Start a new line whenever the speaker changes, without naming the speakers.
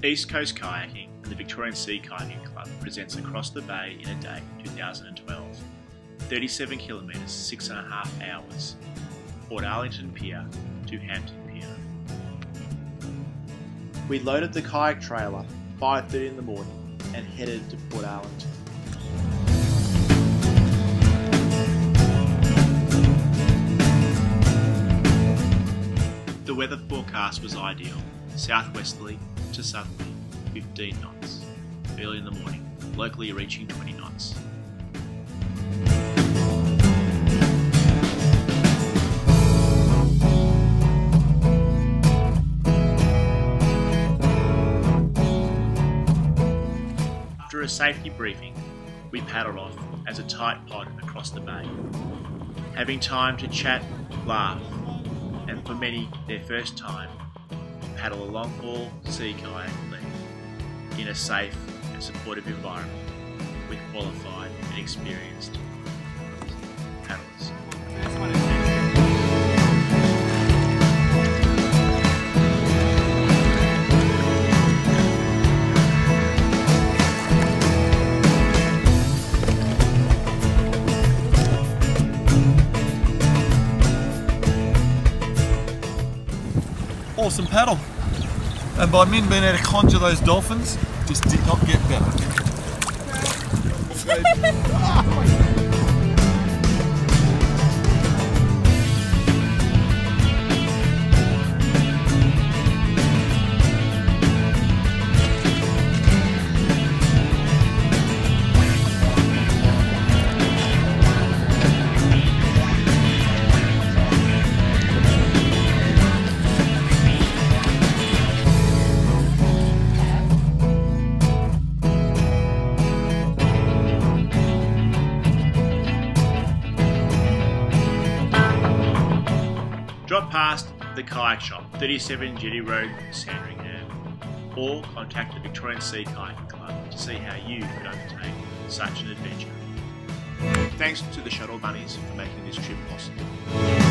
East Coast Kayaking and the Victorian Sea Kayaking Club presents Across the Bay in a Day 2012. 37 kilometres, 6.5 hours. Port Arlington Pier to Hampton Pier. We loaded the kayak trailer 5:30 in the morning and headed to Port Arlington. The weather forecast was ideal, southwesterly to southerly, 15 knots, early in the morning, locally reaching 20 knots. After a safety briefing, we paddled off as a tight pod across the bay, having time to chat, laugh, and for many, their first time, paddle a long-haul sea kayak leg in a safe and supportive environment with qualified and experienced paddlers.
Awesome paddle, and by Min being able to conjure those dolphins, just did not get better.
Drop past the kayak shop, 37 Jetty Road, Sandringham, or contact the Victorian Sea Kayaking Club to see how you could undertake such an adventure. Thanks to the Shuttle Bunnies for making this trip possible.